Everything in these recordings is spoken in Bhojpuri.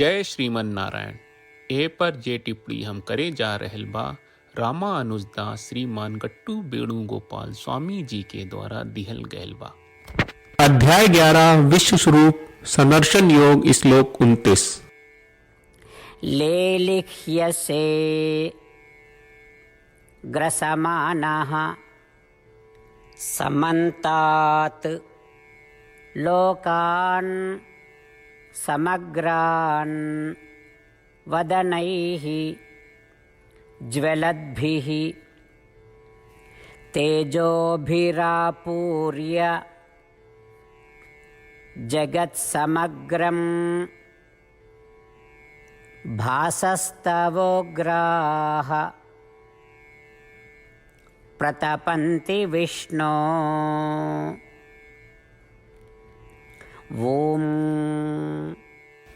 जय श्रीमन नारायण। ए पर जे टिप्पणी हम करे जा रहल बा रामा अनुजदास श्रीमान गट्टू वेणुगोपाल स्वामी जी के द्वारा दिहल गयल बा। अध्याय 11 विश्व स्वरूप संदर्शन योग श्लोक 29। लेलिह्यसे ग्रसमानः समन्तात् लोकान् समग्रान् वदनैः ज्वलद्भिः तेजोभिरापूर्य जगत्समग्रं भासस्तवोग्राः प्रतपन्ति विष्णो। ओम।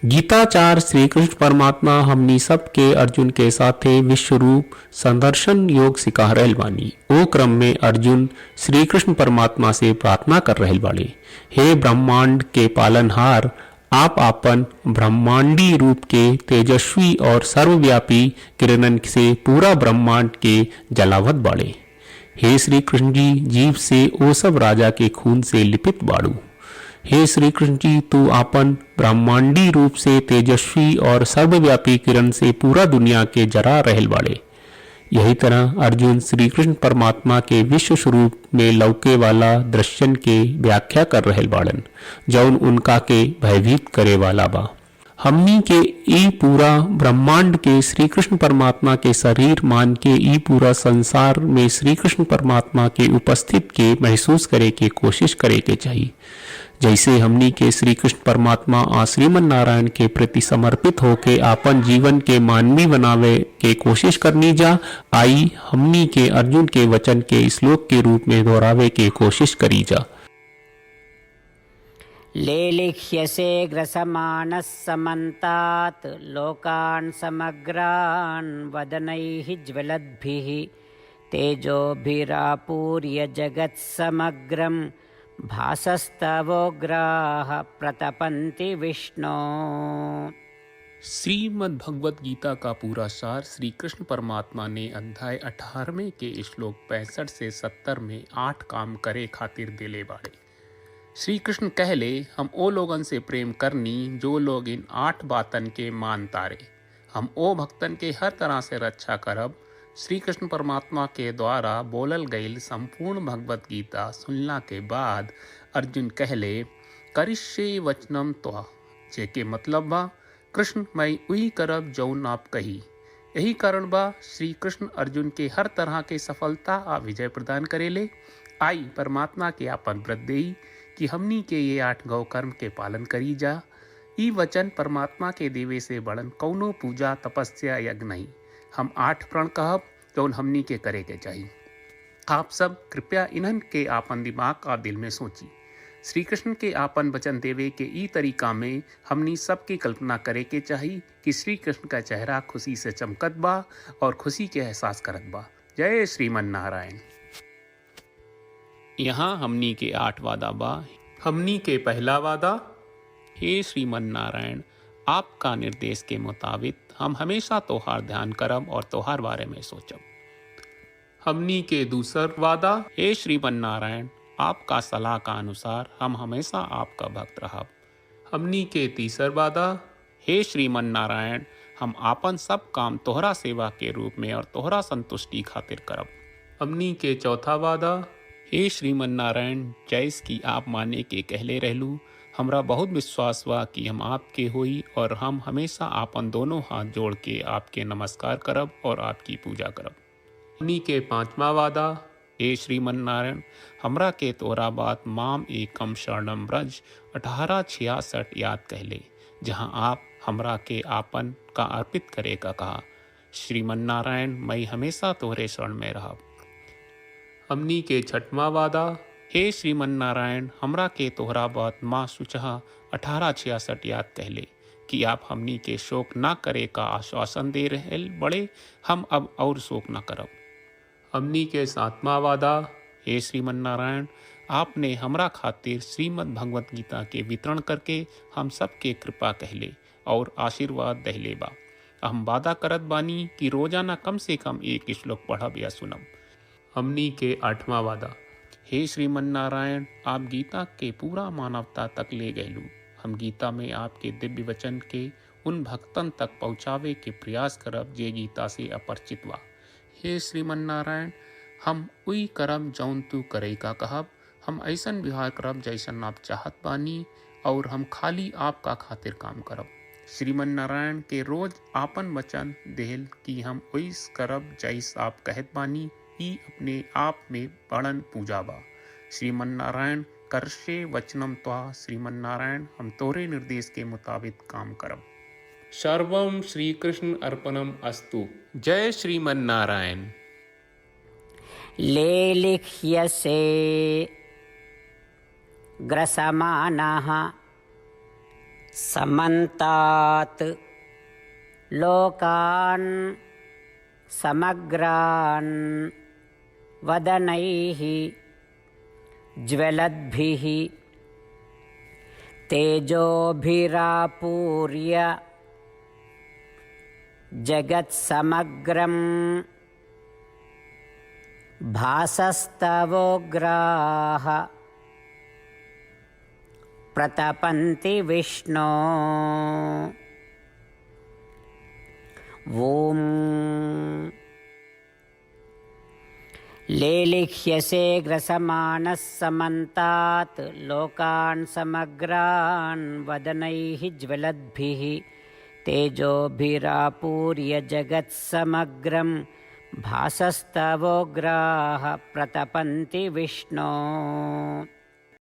गीताचार्य श्री कृष्ण परमात्मा हमनी सब के अर्जुन के साथे विश्व रूप संदर्शन योग सिखा रहल बानी। ओ क्रम में अर्जुन श्री कृष्ण परमात्मा से प्रार्थना कर रहल बाड़े, हे ब्रह्मांड के पालनहार, आप आपन ब्रह्मांडी रूप के तेजस्वी और सर्वव्यापी किरणन से पूरा ब्रह्मांड के जलावत बाड़े। हे श्री कृष्ण जी, जीव से ओ सब राजा के खून से लिपित बाड़ू। हे श्री कृष्ण जी, तू आपन ब्रह्मांडी रूप से तेजस्वी और सर्वव्यापी किरण से पूरा दुनिया के जरा रहल बाड़े। यही तरह अर्जुन श्री कृष्ण परमात्मा के विश्व स्वरूप में लौके वाला दृश्यन के व्याख्या कर रहल बाड़न, जौन उनका के भयभीत करे वाला बा। हमनी के ई पूरा ब्रह्मांड के श्री कृष्ण परमात्मा के शरीर मान के ई पूरा संसार में श्री कृष्ण परमात्मा के उपस्थित के महसूस करे के कोशिश करे के चाहिए। जैसे हमनी के श्री कृष्ण परमात्मा आ श्रीमन नारायण के प्रति समर्पित होके आपन जीवन के मानवीय बनावे के कोशिश करनी जा। आई हमनी के अर्जुन के वचन के श्लोक के रूप में दोहरावे के कोशिश करी जा। लेलिह्यसे ग्रसमानः समन्तात् लोकान् समग्रान् वदनैः ज्वलद्भिः तेजोभिरापूर्य जगत्समग्रं भासस्तवोग्राः प्रतपन्ति विष्णो। श्रीमद् भगवत गीता का पूरा सार श्री कृष्ण परमात्मा ने अध्याय 18वें के श्लोक 65 से 70 में 8 काम करे खातिर दिले बाड़े। श्री कृष्ण कहले, हम ओ लोगन से प्रेम करनी जो लोग इन 8 बातन के मान तारे। हम ओ भक्तन के हर तरह से रक्षा करब। श्री कृष्ण परमात्मा के द्वारा बोलल गईल संपूर्ण भगवत गीता सुनला के बाद अर्जुन कहले, करिष्ये वचनम त्वा, जेके मतलब बा कृष्ण मैं उही करब जौन आप कही। यही कारण बा श्री कृष्ण अर्जुन के हर तरह के सफलता आ विजय प्रदान करेले। आई परमात्मा के आपन व्रत देई कि हमनी के ये 8 गौ कर्म के पालन करी जा। ई वचन परमात्मा के देवे से बड़न कौनो पूजा तपस्या यज्ञ नहीं। हम 8 प्रण कहब जौन हमनी के करे के चाहिए। आप सब कृपया इन्हन के आपन दिमाग और दिल में सोची। श्री कृष्ण के आपन वचन देवे के ई तरीका में हमनी सबकी कल्पना करे के चाहिए कि श्री कृष्ण का चेहरा खुशी से चमकत बा और खुशी के एहसास करत बा। जय श्रीमन नारायण। यहाँ हमनी के 8 वादा बा। हमनी के पहला वादा, हे श्रीमन नारायण, आपका निर्देश के मुताबिक हम हमेशा तोहार ध्यान करब और तोहार बारे में सोचब। हमनी के दूसर वादा, हे श्रीमन नारायण, आपका सलाह का अनुसार हम हमेशा आपका भक्त रहब। हमनी के तीसर वादा, हे श्रीमन नारायण, हम आपन सब काम तोहरा सेवा के रूप में और तोहरा संतुष्टि खातिर करब। हमनी के चौथा वादा, हे श्रीमन नारायण, जैस की आप माने के कहले रहलू, हमरा बहुत विश्वास बा कि हम आपके होई और हम हमेशा आपन दोनों हाथ जोड़ के आपके नमस्कार करब और आपकी पूजा करब। हमनी के 5वां वादा, हे श्रीमन नारायण, हमरा के तोरा बात माम एकम शरणम ब्रज 1866 याद कहले, जहां आप हमरा के आपन का अर्पित करे का कहा। श्रीमन नारायण, मैं हमेशा तोहरे शरण में रहब। हमनी के 6वां वादा, हे श्रीमन नारायण, हमरा के तोहरा बात माँ सुचहा 1866 याद कहले कि आप हमनी के शोक ना करे का आश्वासन दे रहे बड़े, हम अब और शोक ना करब। हमनी के 7वां वादा, हे श्रीमन नारायण, आपने हमरा खातिर श्रीमद् भगवत गीता के वितरण करके हम सब के कृपा कहले और आशीर्वाद दहलेबा। हम वादा करत बानी कि रोजाना कम से कम एक श्लोक पढ़ब या सुनब। हमनी के 8वां वादा। हे श्रीमन नारायण, आप गीता के पूरा मानवता तक ले गयलू। हम गीता में आपके दिव्य वचन के उन भक्तन तक पहुँचावे के प्रयास करब जे गीता से अपरिचित बा। हे श्रीमन नारायण, हम उई करब जौन तू करे का कहब। हम ऐसन व्यवहार करब जैसन आप चाहत बानी और हम खाली आपका खातिर काम करब। श्रीमन नारायण के रोज आपन वचन देहल कि हम ओइस करब जैस आप कहत बानी, ई अपने आप में बड़न पूजा बा। श्रीमन नारायण, करशे वचनम त्वा। श्रीमन नारायण, हम तोरे निर्देश के मुताबिक काम करब। सर्वम श्री कृष्ण अर्पणम अस्तु। जय श्रीमन नारायण। लेलिह्यसे ग्रसमानः समन्तात् लोकान् समग्रान् वदनैः ज्वलद्भिः तेजोभिरापूर्य जगत्समग्रं भासस्तवोग्राः प्रतपन्ति विष्णो। ॐ लेलिह्यसे ग्रसमानः समन्तात् लोकान् समग्रान् वदनैः ज्वलद्भिः तेजोभिरापूर्य जगत्समग्रं भासस्तवोग्राः प्रतपन्ति विष्णो।